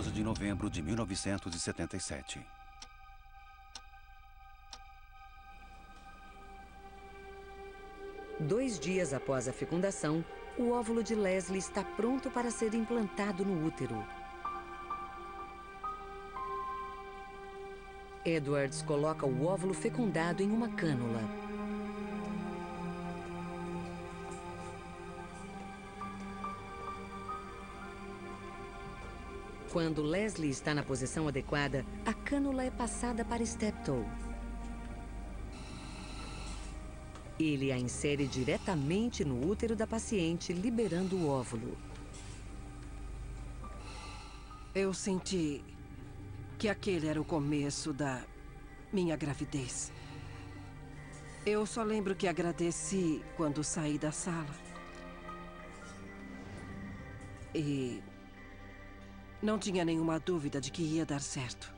12 de novembro de 1977. Dois dias após a fecundação, o óvulo de Leslie está pronto para ser implantado no útero. Edwards coloca o óvulo fecundado em uma cânula. Quando Leslie está na posição adequada, a cânula é passada para Steptoe. Ele a insere diretamente no útero da paciente, liberando o óvulo. Eu senti que aquele era o começo da minha gravidez. Eu só lembro que agradeci quando saí da sala. E não tinha nenhuma dúvida de que ia dar certo.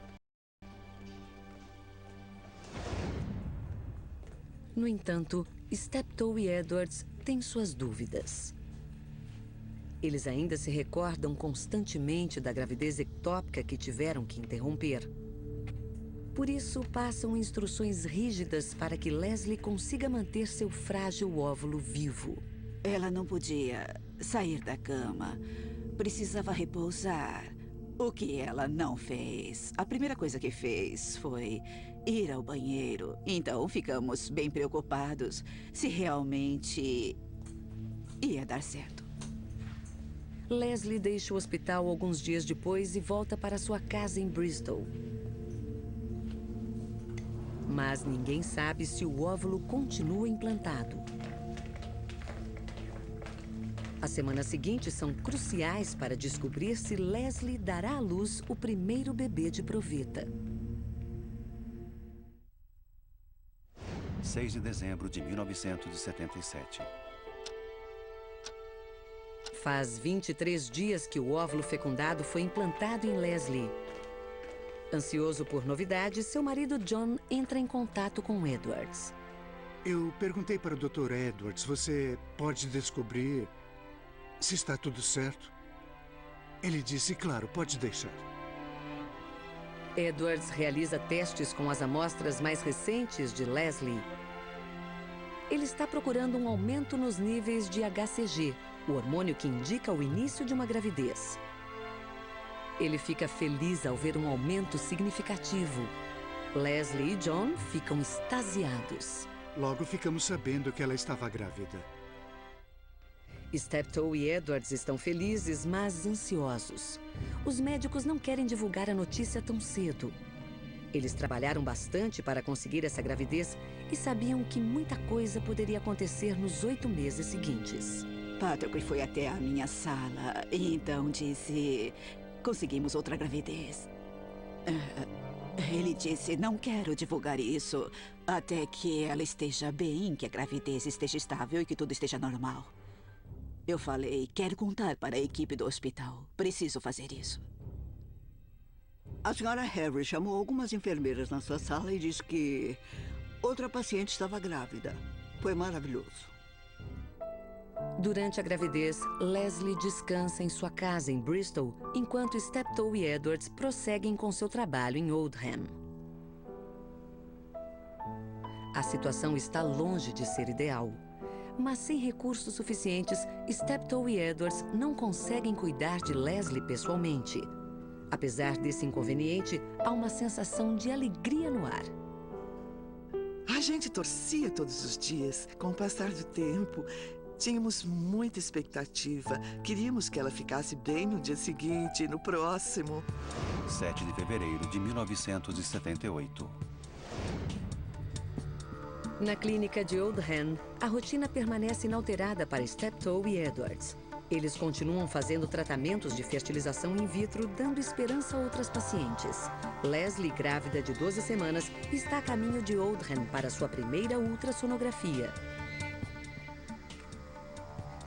No entanto, Steptoe e Edwards têm suas dúvidas. Eles ainda se recordam constantemente da gravidez ectópica que tiveram que interromper. Por isso, passam instruções rígidas para que Leslie consiga manter seu frágil óvulo vivo. Ela não podia sair da cama. Precisava repousar. O que ela não fez. A primeira coisa que fez foi ir ao banheiro. Então, ficamos bem preocupados se realmente ia dar certo. Leslie deixa o hospital alguns dias depois e volta para sua casa em Bristol. Mas ninguém sabe se o óvulo continua implantado. As semanas seguintes são cruciais para descobrir se Leslie dará à luz o primeiro bebê de proveta. 6 de dezembro de 1977. Faz 23 dias que o óvulo fecundado foi implantado em Leslie. Ansioso por novidades, seu marido John entra em contato com Edwards. Eu perguntei para o Dr. Edwards, você pode descobrir se está tudo certo? Ele disse, claro, pode deixar. Edwards realiza testes com as amostras mais recentes de Leslie. Ele está procurando um aumento nos níveis de HCG, o hormônio que indica o início de uma gravidez. Ele fica feliz ao ver um aumento significativo. Leslie e John ficam extasiados. Logo ficamos sabendo que ela estava grávida. Steptoe e Edwards estão felizes, mas ansiosos. Os médicos não querem divulgar a notícia tão cedo. Eles trabalharam bastante para conseguir essa gravidez e sabiam que muita coisa poderia acontecer nos 8 meses seguintes. Patrick foi até a minha sala e então disse, conseguimos outra gravidez. Ele disse, não quero divulgar isso até que ela esteja bem, que a gravidez esteja estável e que tudo esteja normal. Eu falei, quero contar para a equipe do hospital. Preciso fazer isso. A senhora Harry chamou algumas enfermeiras na sua sala e disse que outra paciente estava grávida. Foi maravilhoso. Durante a gravidez, Leslie descansa em sua casa em Bristol, enquanto Steptoe e Edwards prosseguem com seu trabalho em Oldham. A situação está longe de ser ideal. Mas sem recursos suficientes, Steptoe e Edwards não conseguem cuidar de Leslie pessoalmente. Apesar desse inconveniente, há uma sensação de alegria no ar. A gente torcia todos os dias. Com o passar do tempo, tínhamos muita expectativa. Queríamos que ela ficasse bem no dia seguinte e no próximo. 7 de fevereiro de 1978. Na clínica de Oldham, a rotina permanece inalterada para Steptoe e Edwards. Eles continuam fazendo tratamentos de fertilização in vitro, dando esperança a outras pacientes. Leslie, grávida de 12 semanas, está a caminho de Oldham para sua primeira ultrassonografia.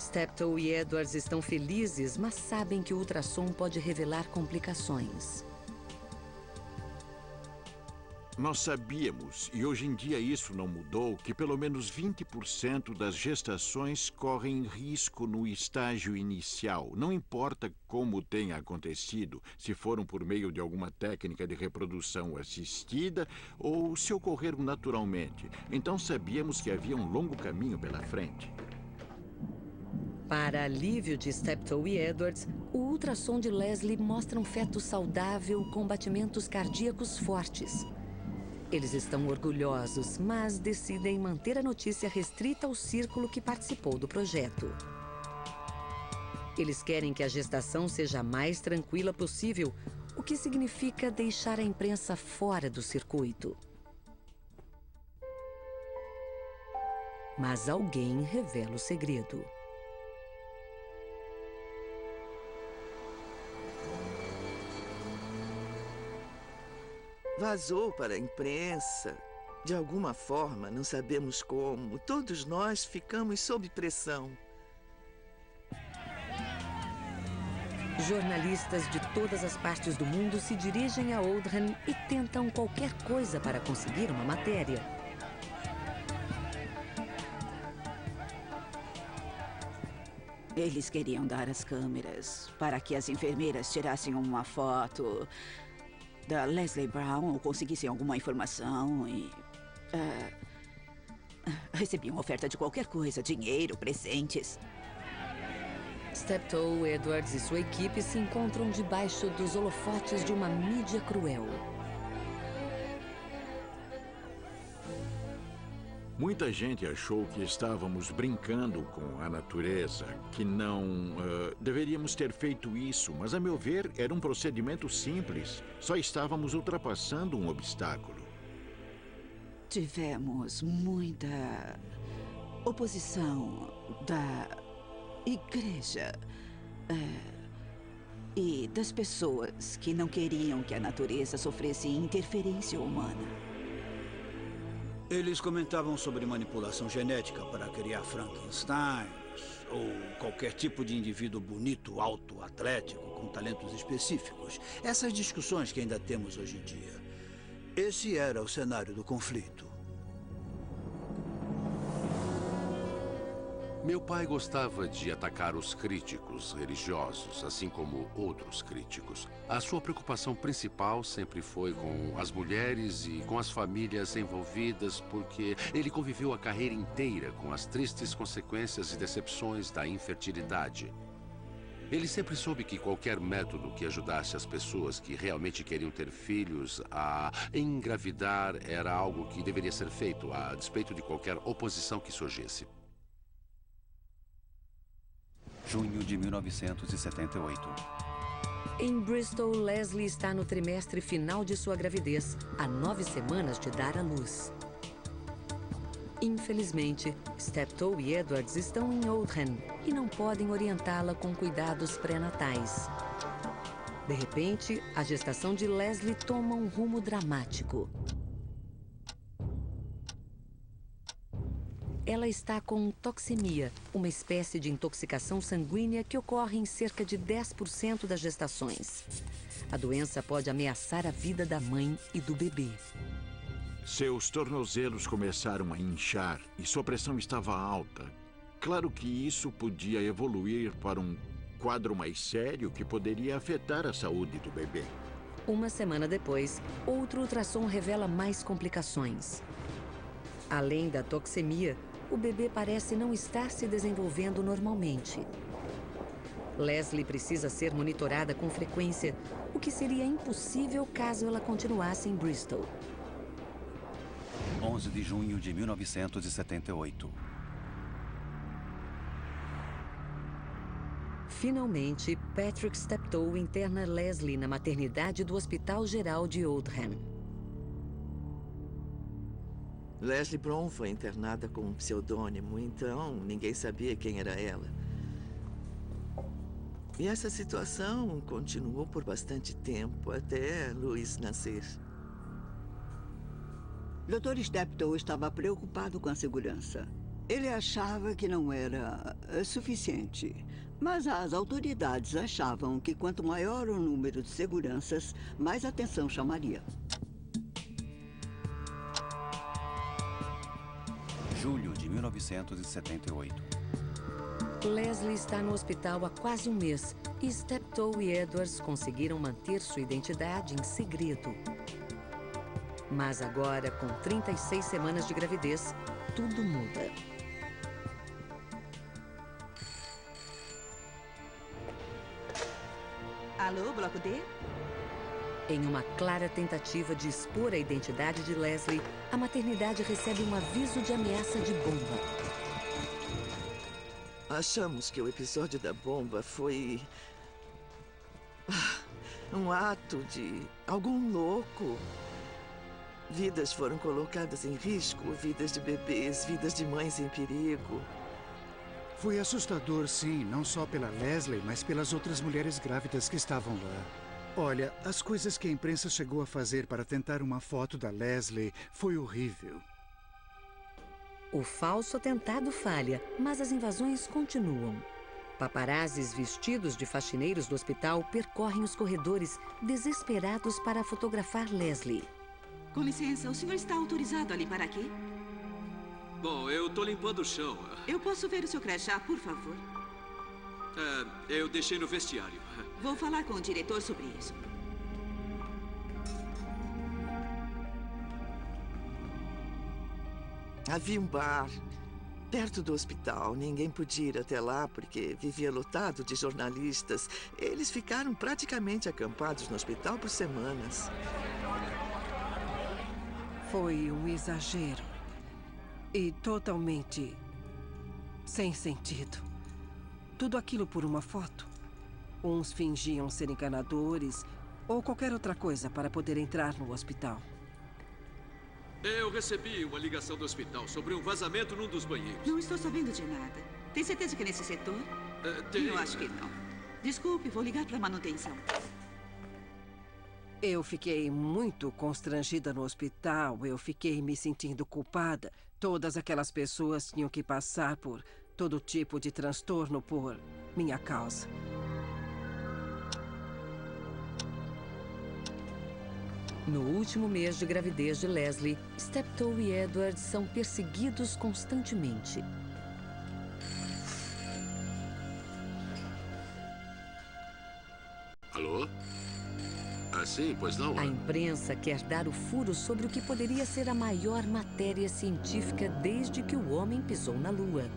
Steptoe e Edwards estão felizes, mas sabem que o ultrassom pode revelar complicações. Nós sabíamos, e hoje em dia isso não mudou, que pelo menos 20% das gestações correm risco no estágio inicial. Não importa como tenha acontecido, se foram por meio de alguma técnica de reprodução assistida ou se ocorreram naturalmente. Então sabíamos que havia um longo caminho pela frente. Para alívio de Steptoe e Edwards, o ultrassom de Leslie mostra um feto saudável com batimentos cardíacos fortes. Eles estão orgulhosos, mas decidem manter a notícia restrita ao círculo que participou do projeto. Eles querem que a gestação seja a mais tranquila possível, o que significa deixar a imprensa fora do circuito. Mas alguém revela o segredo. Vazou para a imprensa. De alguma forma, não sabemos como. Todos nós ficamos sob pressão. Jornalistas de todas as partes do mundo se dirigem a Oldham e tentam qualquer coisa para conseguir uma matéria. Eles queriam dar as câmeras para que as enfermeiras tirassem uma foto da Leslie Brown ou conseguissem alguma informação e... recebiam oferta de qualquer coisa, dinheiro, presentes. Steptoe, Edwards e sua equipe se encontram debaixo dos holofotes de uma mídia cruel. Muita gente achou que estávamos brincando com a natureza, que não deveríamos ter feito isso, mas, a meu ver, era um procedimento simples. Só estávamos ultrapassando um obstáculo. Tivemos muita oposição da igreja e das pessoas que não queriam que a natureza sofresse interferência humana. Eles comentavam sobre manipulação genética para criar Frankensteins ou qualquer tipo de indivíduo bonito, alto, atlético, com talentos específicos. Essas discussões que ainda temos hoje em dia. Esse era o cenário do conflito. Meu pai gostava de atacar os críticos religiosos, assim como outros críticos. A sua preocupação principal sempre foi com as mulheres e com as famílias envolvidas, porque ele conviveu a carreira inteira com as tristes consequências e decepções da infertilidade. Ele sempre soube que qualquer método que ajudasse as pessoas que realmente queriam ter filhos a engravidar era algo que deveria ser feito, a despeito de qualquer oposição que surgisse. Junho de 1978. Em Bristol, Leslie está no trimestre final de sua gravidez, há 9 semanas de dar à luz. Infelizmente, Steptoe e Edwards estão em Oldham e não podem orientá-la com cuidados pré-natais. De repente, a gestação de Leslie toma um rumo dramático. Ela está com toxemia, uma espécie de intoxicação sanguínea que ocorre em cerca de 10% das gestações. A doença pode ameaçar a vida da mãe e do bebê. Seus tornozelos começaram a inchar e sua pressão estava alta. Claro que isso podia evoluir para um quadro mais sério que poderia afetar a saúde do bebê. Uma semana depois, outro ultrassom revela mais complicações. Além da toxemia, o bebê parece não estar se desenvolvendo normalmente. Leslie precisa ser monitorada com frequência, o que seria impossível caso ela continuasse em Bristol. 11 de junho de 1978. Finalmente, Patrick Steptoe interna Leslie na maternidade do Hospital Geral de Oldham. Leslie Brown foi internada com um pseudônimo, então ninguém sabia quem era ela. E essa situação continuou por bastante tempo, até Louis nascer. Dr. Steptoe estava preocupado com a segurança. Ele achava que não era suficiente, mas as autoridades achavam que quanto maior o número de seguranças, mais atenção chamaria. Julho de 1978. Leslie está no hospital há quase um mês e Steptoe e Edwards conseguiram manter sua identidade em segredo. Mas agora, com 36 semanas de gravidez, tudo muda. Alô, Bloco D? Em uma clara tentativa de expor a identidade de Leslie, a maternidade recebe um aviso de ameaça de bomba. Achamos que o episódio da bomba foi um ato de algum louco. Vidas foram colocadas em risco, vidas de bebês, vidas de mães em perigo. Foi assustador, sim, não só pela Leslie, mas pelas outras mulheres grávidas que estavam lá. Olha, as coisas que a imprensa chegou a fazer para tentar uma foto da Leslie foi horrível. O falso atentado falha, mas as invasões continuam. Paparazzis vestidos de faxineiros do hospital percorrem os corredores, desesperados para fotografar Leslie. Com licença, o senhor está autorizado a limpar aqui? Bom, eu tô limpando o chão. Eu posso ver o seu crachá, por favor? Eu deixei no vestiário. Vou falar com o diretor sobre isso. Havia um bar perto do hospital. Ninguém podia ir até lá porque vivia lotado de jornalistas. Eles ficaram praticamente acampados no hospital por semanas. Foi um exagero. E totalmente sem sentido. Tudo aquilo por uma foto. Uns fingiam ser enganadores ou qualquer outra coisa para poder entrar no hospital. Eu recebi uma ligação do hospital sobre um vazamento num dos banheiros. Não estou sabendo de nada. Tem certeza que é nesse setor? Tem. Eu acho que não. Desculpe, vou ligar para a manutenção. Eu fiquei muito constrangida no hospital. Eu fiquei me sentindo culpada. Todas aquelas pessoas tinham que passar por todo tipo de transtorno por minha causa. No último mês de gravidez de Leslie, Steptoe e Edwards são perseguidos constantemente. Alô? Sim, pois não? A imprensa quer dar o furo sobre o que poderia ser a maior matéria científica desde que o homem pisou na Lua.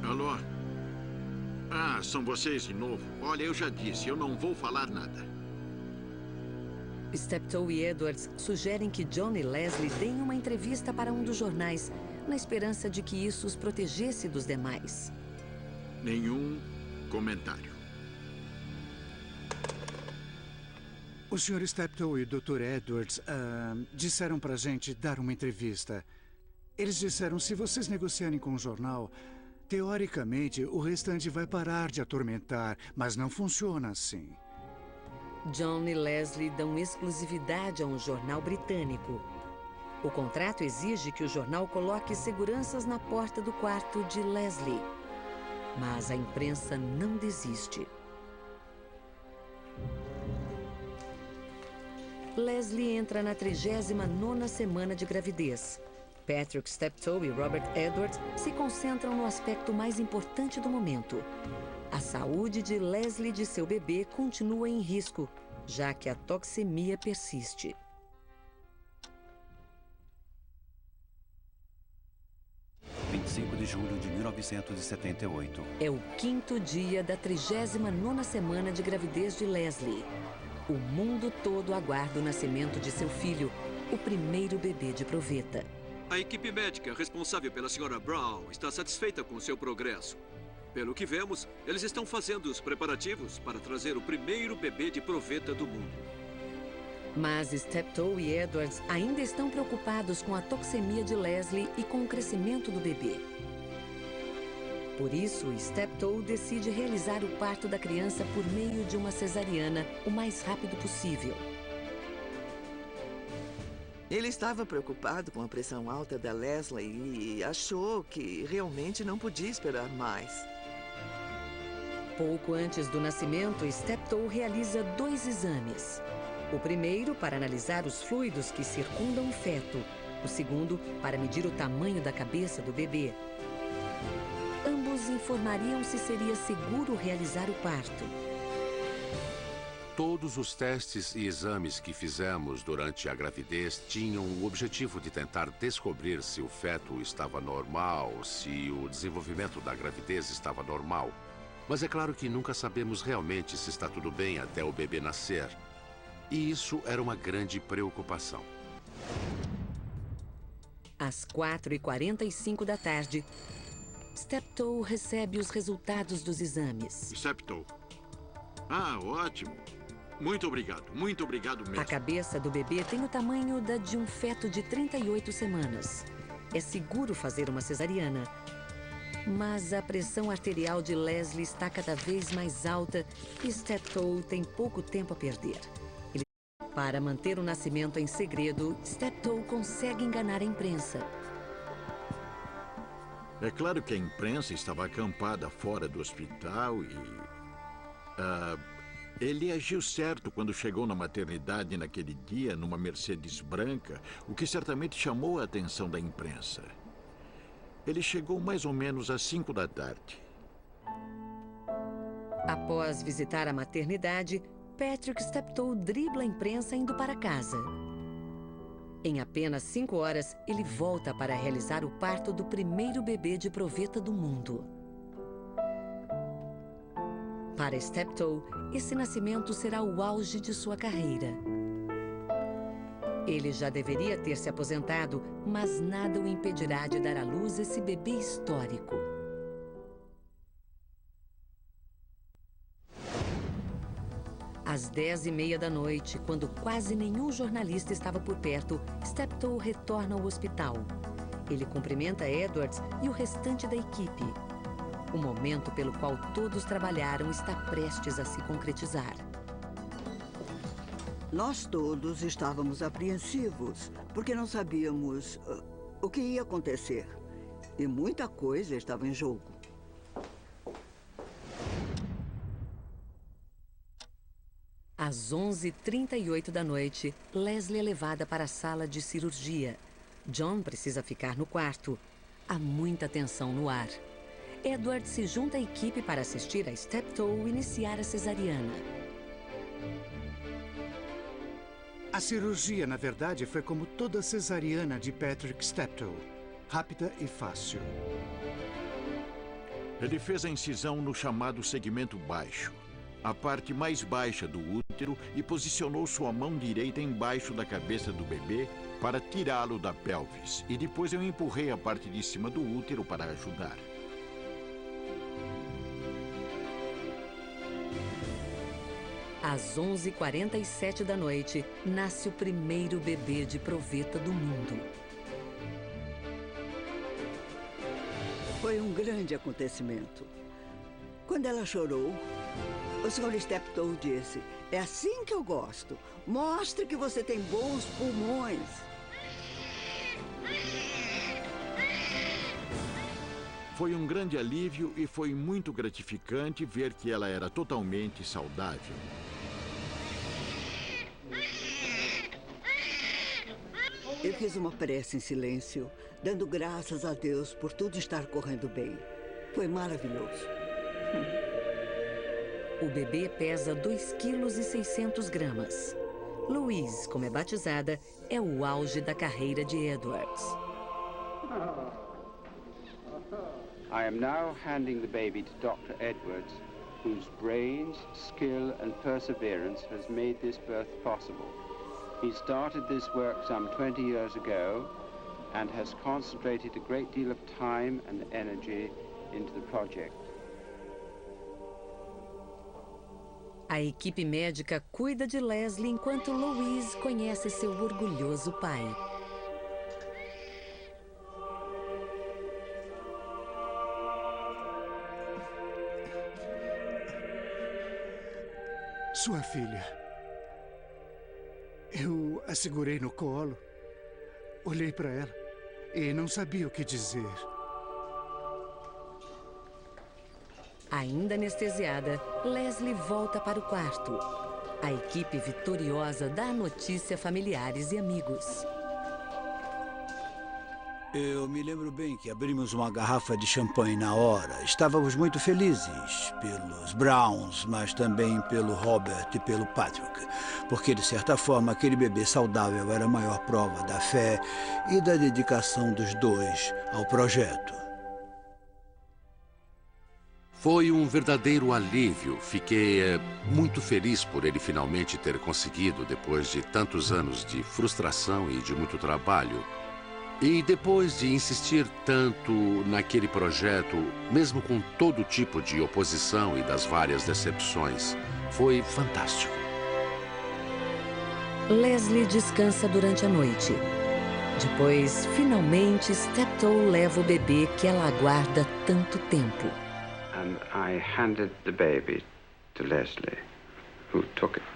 Alô? São vocês de novo. Olha, eu já disse, eu não vou falar nada. Steptoe e Edwards sugerem que John e Leslie deem uma entrevista para um dos jornais, na esperança de que isso os protegesse dos demais. Nenhum comentário. O Sr. Steptoe e o Dr. Edwards disseram pra gente dar uma entrevista. Eles disseram, se vocês negociarem com o jornal, teoricamente, o restante vai parar de atormentar, mas não funciona assim. John e Leslie dão exclusividade a um jornal britânico. O contrato exige que o jornal coloque seguranças na porta do quarto de Leslie. Mas a imprensa não desiste. Leslie entra na 39ª semana de gravidez. Patrick Steptoe e Robert Edwards se concentram no aspecto mais importante do momento. A saúde de Leslie e de seu bebê continua em risco, já que a toxemia persiste. – 25 de julho de 1978. É o 5º dia da 39ª semana de gravidez de Leslie. O mundo todo aguarda o nascimento de seu filho, o primeiro bebê de proveta. A equipe médica responsável pela Sra. Brown está satisfeita com seu progresso. Pelo que vemos, eles estão fazendo os preparativos para trazer o primeiro bebê de proveta do mundo. Mas Steptoe e Edwards ainda estão preocupados com a toxemia de Leslie e com o crescimento do bebê. Por isso, Steptoe decide realizar o parto da criança por meio de uma cesariana o mais rápido possível. Ele estava preocupado com a pressão alta da Leslie e achou que realmente não podia esperar mais. Pouco antes do nascimento, Steptoe realiza 2 exames. O primeiro para analisar os fluidos que circundam o feto, o segundo para medir o tamanho da cabeça do bebê. Ambos informariam se seria seguro realizar o parto. Todos os testes e exames que fizemos durante a gravidez tinham o objetivo de tentar descobrir se o feto estava normal, se o desenvolvimento da gravidez estava normal. Mas é claro que nunca sabemos realmente se está tudo bem até o bebê nascer. E isso era uma grande preocupação. Às 4h45 da tarde, Steptoe recebe os resultados dos exames. Steptoe. Ah, ótimo. Muito obrigado mesmo. A cabeça do bebê tem o tamanho da de um feto de 38 semanas. É seguro fazer uma cesariana. Mas a pressão arterial de Leslie está cada vez mais alta e Steptoe tem pouco tempo a perder. Para manter o nascimento em segredo, Steptoe consegue enganar a imprensa. É claro que a imprensa estava acampada fora do hospital e... ele agiu certo quando chegou na maternidade naquele dia, numa Mercedes branca, o que certamente chamou a atenção da imprensa. Ele chegou mais ou menos às 5 da tarde. Após visitar a maternidade, Patrick Steptoe dribla a imprensa indo para casa. Em apenas 5 horas, ele volta para realizar o parto do primeiro bebê de proveta do mundo. Para Steptoe, esse nascimento será o auge de sua carreira. Ele já deveria ter se aposentado, mas nada o impedirá de dar à luz esse bebê histórico. Às 10h30 da noite, quando quase nenhum jornalista estava por perto, Steptoe retorna ao hospital. Ele cumprimenta Edwards e o restante da equipe. O momento pelo qual todos trabalharam está prestes a se concretizar. Nós todos estávamos apreensivos, porque não sabíamos o que ia acontecer. E muita coisa estava em jogo. Às 11h38 da noite, Leslie é levada para a sala de cirurgia. John precisa ficar no quarto. Há muita tensão no ar. Edward se junta à equipe para assistir a Steptoe iniciar a cesariana. A cirurgia, na verdade, foi como toda cesariana de Patrick Steptoe. Rápida e fácil. Ele fez a incisão no chamado segmento baixo, a parte mais baixa do útero, e posicionou sua mão direita embaixo da cabeça do bebê para tirá-lo da pelvis. E depois eu empurrei a parte de cima do útero para ajudar. Às 11h47 da noite, nasce o primeiro bebê de proveta do mundo. Foi um grande acontecimento. Quando ela chorou, o Sr. Steptoe disse: "É assim que eu gosto. Mostre que você tem bons pulmões." Foi um grande alívio e foi muito gratificante ver que ela era totalmente saudável. Eu fiz uma prece em silêncio, dando graças a Deus por tudo estar correndo bem. Foi maravilhoso. O bebê pesa 2,6 kg. Louise, como é batizada, é o auge da carreira de Edwards. I am now handing the baby to Dr. Edwards, whose brains, skill and perseverance has made this birth possible. He started this work some 20 years ago and has concentrated a great deal of time and energy into the project. A equipe médica cuida de Leslie enquanto Louise conhece seu orgulhoso pai. Sua filha. Eu a segurei no colo, olhei para ela e não sabia o que dizer. Ainda anestesiada, Leslie volta para o quarto. A equipe vitoriosa dá a notícia a familiares e amigos. Eu me lembro bem que abrimos uma garrafa de champanhe na hora. Estávamos muito felizes pelos Browns, mas também pelo Robert e pelo Patrick. Porque, de certa forma, aquele bebê saudável era a maior prova da fé e da dedicação dos dois ao projeto. Foi um verdadeiro alívio. Fiquei muito feliz por ele finalmente ter conseguido, depois de tantos anos de frustração e de muito trabalho. E depois de insistir tanto naquele projeto, mesmo com todo tipo de oposição e das várias decepções, foi fantástico. Leslie descansa durante a noite. Depois, finalmente, Steptoe leva o bebê que ela aguarda tanto tempo. And I handed the baby to Leslie, who took it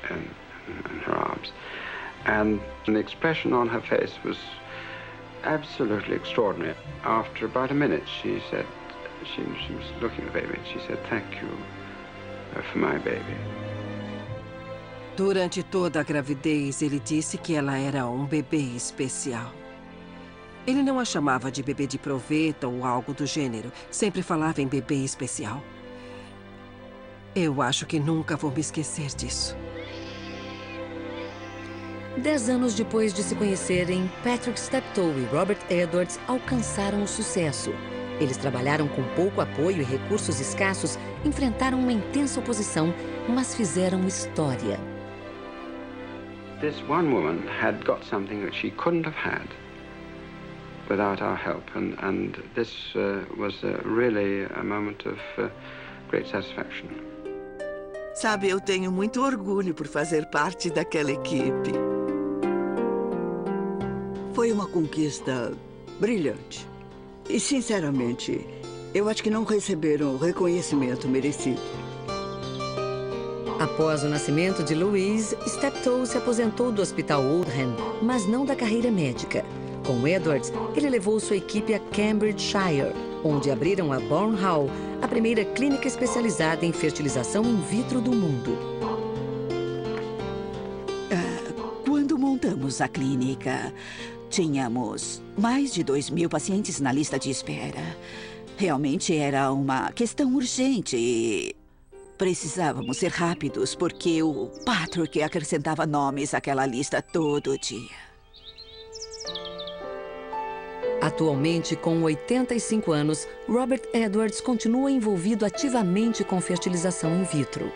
in her arms. And the expression on her face was absolutely extraordinary. After about a minute, she said, she was looking at the baby, and she said, "Thank you for my baby." Durante toda a gravidez, ele disse que ela era um bebê especial. Ele não a chamava de bebê de proveta ou algo do gênero. Sempre falava em bebê especial. Eu acho que nunca vou me esquecer disso. 10 anos depois de se conhecerem, Patrick Steptoe e Robert Edwards alcançaram o sucesso. Eles trabalharam com pouco apoio e recursos escassos, enfrentaram uma intensa oposição, mas fizeram história. This one woman had got something that she couldn't have had without our help, and this was really a moment of great satisfaction. Sabe, eu tenho muito orgulho por fazer parte daquela equipe. Foi uma conquista brilhante. E, sinceramente, eu acho que não receberam o reconhecimento merecido. Após o nascimento de Louise, Steptoe se aposentou do Hospital Oldham, mas não da carreira médica. Com Edwards, ele levou sua equipe a Cambridgeshire, onde abriram a Bourne Hall, a primeira clínica especializada em fertilização in vitro do mundo. Quando montamos a clínica, tínhamos mais de 2.000 pacientes na lista de espera. Realmente era uma questão urgente e precisávamos ser rápidos, porque o Patrick acrescentava nomes àquela lista todo dia. Atualmente, com 85 anos, Robert Edwards continua envolvido ativamente com fertilização in vitro.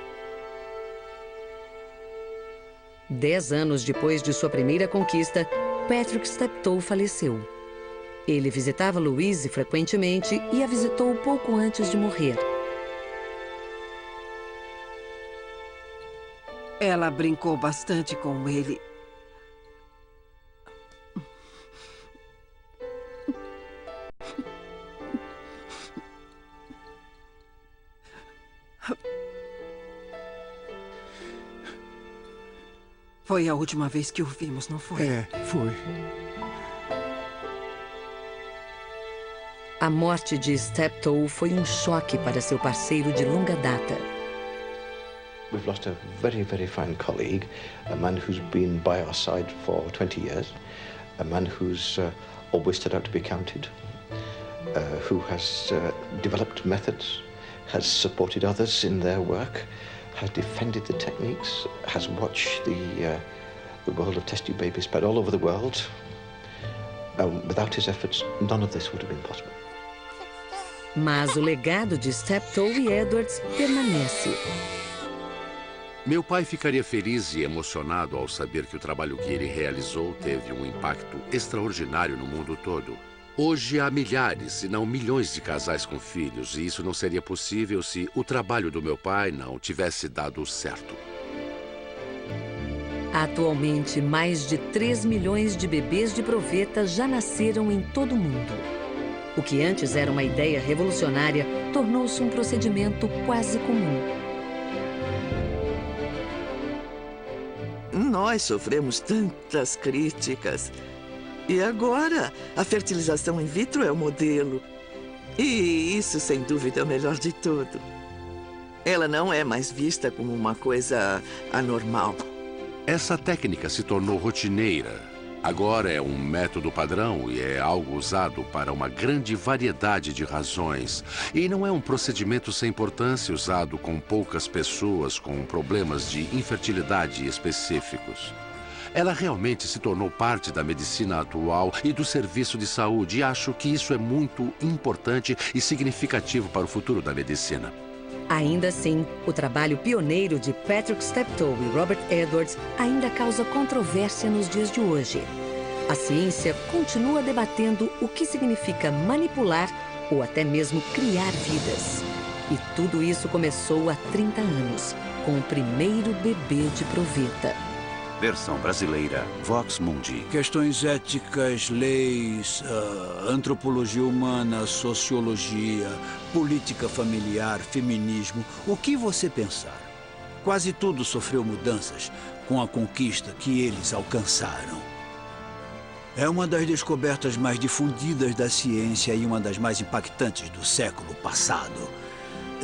10 anos depois de sua primeira conquista, Patrick Steptoe faleceu. Ele visitava Louise frequentemente e a visitou pouco antes de morrer. Ela brincou bastante com ele. Foi a última vez que o vimos, não foi? É, foi. A morte de Steptoe foi um choque para seu parceiro de longa data. We've lost a very, very fine colleague, a man who's been by our side for 20 years, a man who's always stood out to be counted, who has developed methods, has supported others in their work, has defended the techniques, has watched the world of test tube babies spread all over the world. Without his efforts, none of this would have been possible. Mas o legado de Steptoe e Edwards permanece. Meu pai ficaria feliz e emocionado ao saber que o trabalho que ele realizou teve um impacto extraordinário no mundo todo. Hoje há milhares, se não milhões de casais com filhos, e isso não seria possível se o trabalho do meu pai não tivesse dado certo. Atualmente, mais de 3 milhões de bebês de proveta já nasceram em todo o mundo. O que antes era uma ideia revolucionária tornou-se um procedimento quase comum. Nós sofremos tantas críticas. E agora, a fertilização in vitro é o modelo. E isso, sem dúvida, é o melhor de tudo. Ela não é mais vista como uma coisa anormal. Essa técnica se tornou rotineira. Agora é um método padrão e é algo usado para uma grande variedade de razões. E não é um procedimento sem importância usado com poucas pessoas com problemas de infertilidade específicos. Ela realmente se tornou parte da medicina atual e do serviço de saúde, e acho que isso é muito importante e significativo para o futuro da medicina. Ainda assim, o trabalho pioneiro de Patrick Steptoe e Robert Edwards ainda causa controvérsia nos dias de hoje. A ciência continua debatendo o que significa manipular ou até mesmo criar vidas. E tudo isso começou há 30 anos, com o primeiro bebê de proveta. Versão brasileira, Vox Mundi. Questões éticas, leis, antropologia humana, sociologia, política familiar, feminismo, o que você pensar. Quase tudo sofreu mudanças com a conquista que eles alcançaram. É uma das descobertas mais difundidas da ciência e uma das mais impactantes do século passado.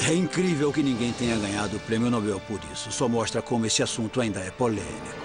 É incrível que ninguém tenha ganhado o Prêmio Nobel por isso. Só mostra como esse assunto ainda é polêmico.